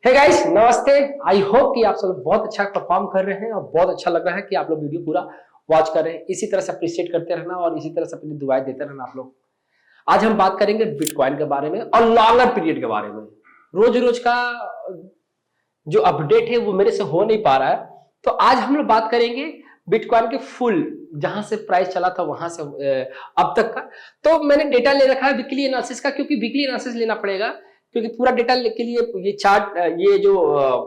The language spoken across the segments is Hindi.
हे गाइस, नमस्ते। आई होप कि आप सब बहुत अच्छा परफॉर्म कर रहे हैं और बहुत अच्छा लग रहा है कि आप लोग वीडियो पूरा वॉच कर रहे हैं। इसी तरह से अप्रिशिएट करते रहना और इसी तरह से अपनी दुआएं देते रहना आप लोग। आज हम बात करेंगे बिटकॉइन के बारे में और लॉन्गर पीरियड के बारे में। रोज रोज का जो अपडेट है वो मेरे से हो नहीं पा रहा है, तो आज हम लोग बात करेंगे बिटकॉइन के फुल, जहां से प्राइस चला था वहां से अब तक का। तो मैंने डेटा ले रखा है वीकली एनालिसिस का, क्योंकि वीकली एनालिसिस लेना पड़ेगा, क्योंकि पूरा डेटा के लिए ये चार्ट, ये जो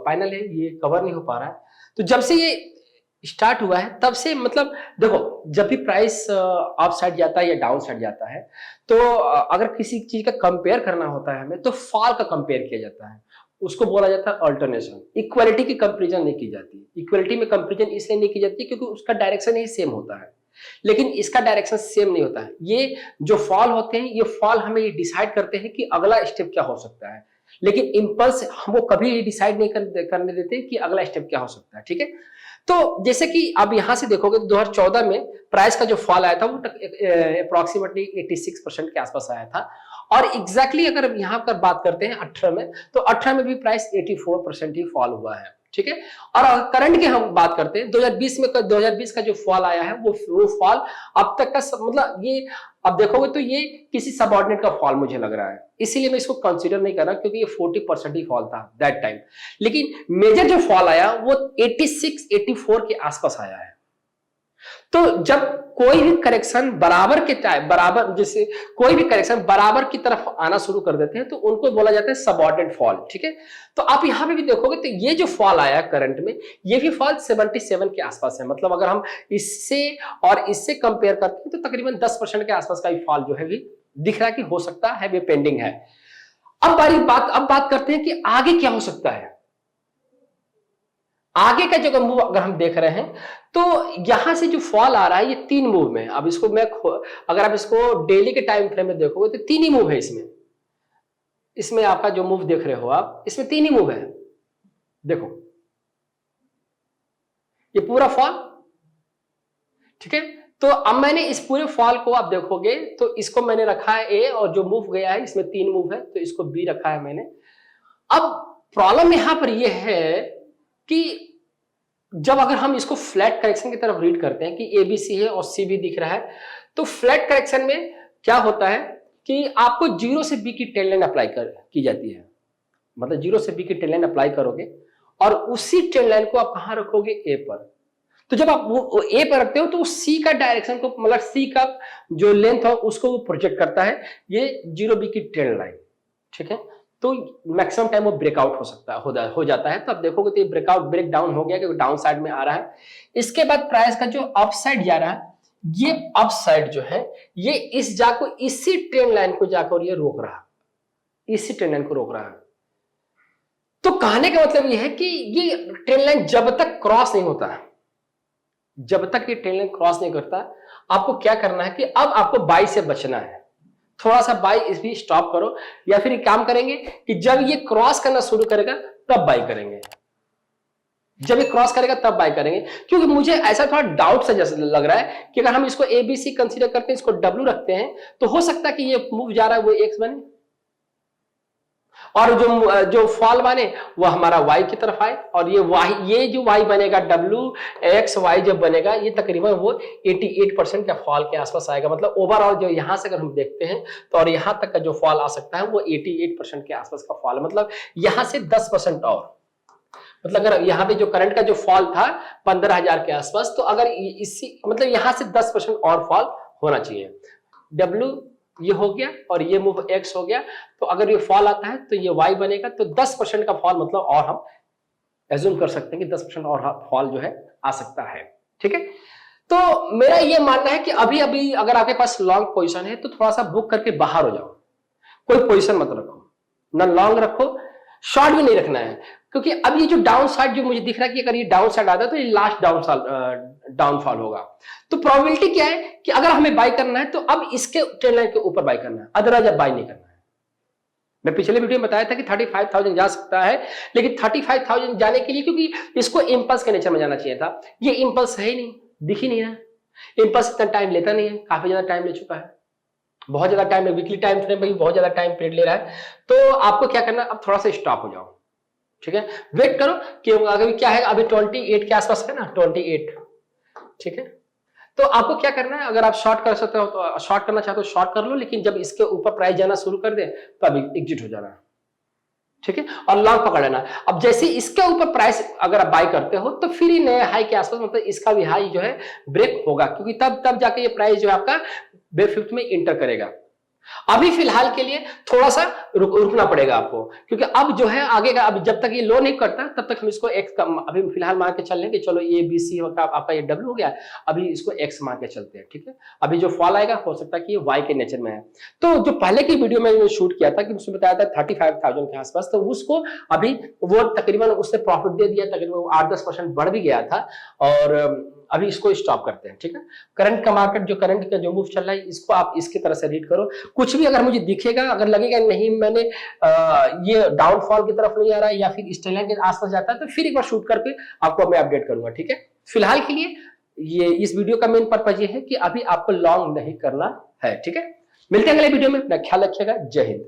पैनल है ये कवर नहीं हो पा रहा है। तो जब से ये स्टार्ट हुआ है तब से, मतलब देखो, जब भी प्राइस अप साइड जाता है या डाउन साइड जाता है, तो अगर किसी चीज का कंपेयर करना होता है हमें, तो फॉल का कंपेयर किया जाता है। उसको बोला जाता है अल्टरनेशन। इक्वालिटी की कंपेरिजन नहीं की जाती। इक्वालिटी में कंपेरिजन इसलिए नहीं की जाती क्योंकि उसका डायरेक्शन ही सेम होता है, लेकिन इसका डायरेक्शन सेम नहीं होता है। ये जो फॉल होते हैं, ये फॉल हमें ये डिसाइड करते हैं कि अगला स्टेप क्या हो सकता है, लेकिन इंपल्स हमको कभी डिसाइड नहीं करने देते कि अगला स्टेप क्या हो सकता है। ठीक है, तो जैसे कि आप यहां से देखोगे, 2014 में प्राइस का जो फॉल आया था वो अप्रोक्सीमेटली 86% के आसपास आया था। और एग्जैक्टली अगर यहां पर बात करते हैं 18 में, तो 18 में भी प्राइस 84% ही फॉल हुआ है। ठीक है, और करंट की हम बात करते हैं 2020 में, 2020 का जो फॉल आया है वो फॉल अब तक का मतलब ये अब देखोगे तो ये किसी सबऑर्डिनेट का फॉल मुझे लग रहा है, इसीलिए मैं इसको कंसीडर नहीं कर रहा, क्योंकि ये 40% ही फॉल था दैट टाइम। लेकिन मेजर जो फॉल आया वो 86 84 के आसपास आया है। तो जब कोई भी करेक्शन बराबर के टाइम, बराबर जैसे कोई भी करेक्शन बराबर की तरफ आना शुरू कर देते हैं, तो उनको बोला जाता है सबऑर्डिनेट फॉल। ठीक है, तो आप यहां पे भी देखोगे तो ये जो फॉल आया करंट में, ये भी फॉल 77 के आसपास है। मतलब अगर हम इससे और इससे कंपेयर करते हैं तो तकरीबन 10% के आसपास का फॉल जो है भी दिख रहा है कि हो सकता है, वे पेंडिंग है। अब बात करते हैं कि आगे क्या हो सकता है। आगे का जो मूव अगर हम देख रहे हैं, तो यहां से जो फॉल आ रहा है ये 3 मूव में। अब इसको मैं अगर आप इसको डेली के टाइम फ्रेम में देखोगे तो 3 ही मूव है इसमें। इसमें आपका जो मूव देख रहे हो आप, इसमें 3 ही मूव है। देखो, ये पूरा फॉल। ठीक है, तो अब मैंने इस पूरे फॉल को आप देखोगे तो इसको मैंने रखा है ए, और जो मूव गया है इसमें 3 मूव है तो इसको बी रखा है मैंने। अब प्रॉब्लम यहां पर यह है कि जब अगर हम इसको फ्लैट करेक्शन की तरफ रीड करते हैं कि एबीसी है और सी भी दिख रहा है, तो फ्लैट करेक्शन में क्या होता है कि आपको जीरो से बी की टेल लाइन अप्लाई की जाती है। मतलब जीरो से बी की टेल लाइन अप्लाई करोगे और उसी टेल लाइन को आप कहां रखोगे, ए पर। तो जब आप वो ए पर रखते हो तो सी का डायरेक्शन को, मतलब सी का जो लेंथ हो उसको वो प्रोजेक्ट करता है, ये जीरो बी की टेल लाइन। ठीक है, तो मैक्सिमम टाइम वो ब्रेकआउट हो सकता है, हो जाता है। तो आप देखोगे तो ये ब्रेक डाउन हो गया, क्योंकि डाउन साइड में आ रहा है। इसके बाद प्राइस का जो अप साइड जा रहा है, ये अप साइड जो है ये इस जाको इसी ट्रेंड लाइन को जाकर ये रोक रहा है, इसी ट्रेंड लाइन को रोक रहा है। तो कहने का मतलब ये है कि ये ट्रेंड लाइन जब तक क्रॉस नहीं होता, जब तक ये ट्रेंड लाइन क्रॉस नहीं करता, आपको क्या करना है कि अब आपको बाई से बचना है। थोड़ा सा बाई इस भी स्टॉप करो, या फिर एक काम करेंगे कि जब ये क्रॉस करना शुरू करेगा तब बाई करेंगे। जब ये क्रॉस करेगा तब बाई करेंगे, क्योंकि मुझे ऐसा थोड़ा डाउट सा जैसे लग रहा है कि अगर हम इसको एबीसी कंसीडर करते हैं, इसको डब्ल्यू रखते हैं, तो हो सकता है कि ये मूव जा रहा है वो एक्स बने, और जो फॉल बने वो हमारा वाई की तरफ आए, और ये जो वाई बनेगा, डब्ल्यू एक्स वाई जब बनेगा, ये तकरीबन वो 88% का फॉल के आसपास आएगा। मतलब ओवरऑल जो यहां से अगर हम देखते हैं तो, और यहां तक का जो फॉल आ सकता है वो 88% के आसपास का फॉल है। मतलब यहां से 10% और, मतलब अगर यहाँ पे जो करंट का जो फॉल था 15,000 के आसपास, तो अगर इसी मतलब यहां से 10% और फॉल होना चाहिए। डब्ल्यू ये हो गया और ये मूव एक्स हो गया, तो अगर ये फॉल आता है तो ये वाई बनेगा, तो 10% का फॉल, मतलब और हम एज्यूम कर सकते हैं कि 10% और फॉल जो है आ सकता है। ठीक है, तो मेरा ये मानना है कि अभी अभी अगर आपके पास लॉन्ग पोजीशन है तो थोड़ा सा बुक करके बाहर हो जाओ, कोई पोजीशन मत रखो, ना लॉन्ग रखो, शॉर्ट भी नहीं रखना है। क्योंकि अब ये जो डाउन साइड जो मुझे दिख रहा है कि अगर ये डाउन साइड आता है तो ये लास्ट डाउनफॉल होगा। तो प्रोबेबिलिटी क्या है कि अगर हमें बाय करना है तो अब इसके ट्रेंड लाइन के ऊपर बाय करना है, अदरवाइज अब बाय नहीं करना है। मैं पिछले वीडियो में बताया था कि 35,000 जा सकता है, लेकिन 35,000 जाने के लिए, क्योंकि इसको इंपल्स के नेचर में जाना चाहिए था, ये इंपल्स है ही नहीं, दिख ही नहीं रहा। इंपल्स इतना टाइम लेता नहीं है, काफी ज्यादा टाइम ले चुका है, बहुत ज्यादा टाइम, वीकली टाइम फ्रेम में भी बहुत ज्यादा टाइम पीरियड ले रहा है। तो आपको क्या करना है, अब थोड़ा सा स्टॉप हो जाओ। ठीक है, वेट करो कि अभी क्या है, अभी 28 के आसपास है ना, 28, ठीक है। तो आपको क्या करना है, अगर आप शॉर्ट कर सकते हो तो शॉर्ट करना चाहते हो शॉर्ट कर लो, लेकिन जब इसके ऊपर प्राइस जाना शुरू कर दे तो अभी एग्जिट हो जाना है, ठीक है, और लॉन्ग पकड़ लेना। अब जैसे इसके ऊपर प्राइस अगर आप बाय करते हो तो फिर ही नए हाई के आसपास, मतलब इसका भी हाई जो है ब्रेक होगा, क्योंकि तब तब जाके ये प्राइस जो है आपका बेयर 50 में इंटर करेगा। अभी फिलहाल के लिए थोड़ा सा रुकना पड़ेगा आपको, क्योंकि अब जो है आगे का, अब जब तक ये लो नहीं करता तब तक हम इसको एक्स का अभी फिलहाल मान के चल रहे हैं कि चलो ये बी सी आपका ये डब्ल्यू हो गया, अभी इसको एक्स मान के चलते हैं, ठीक है। अभी जो फॉल आएगा हो सकता है कि ये वाई के नेचर में है। तो जो पहले की वीडियो में शूट किया था कि उसमें बताया था 35,000 के आसपास, तो उसको अभी वो तकरीबन उससे प्रॉफिट दे दिया, तकरीबन 8-10% बढ़ भी गया था, और अभी इसको स्टॉप करते हैं, ठीक है। करंट का मार्केट जो करंट का जो मूव चल रहा है इसको आप इसकी तरह से रीड करो। कुछ भी अगर मुझे दिखेगा, अगर लगेगा नहीं मैंने ये डाउनफॉल की तरफ नहीं आ रहा है या फिर इस ट्रेंड के आसपास जाता है, तो फिर एक बार शूट करके आपको मैं अपडेट करूंगा, ठीक है। फिलहाल के लिए ये इस वीडियो का मेन पर्पज ये है कि अभी आपको लॉन्ग नहीं करना है, ठीक है। मिलते हैं अगले वीडियो में, अपना ख्याल रखिएगा। जय हिंद।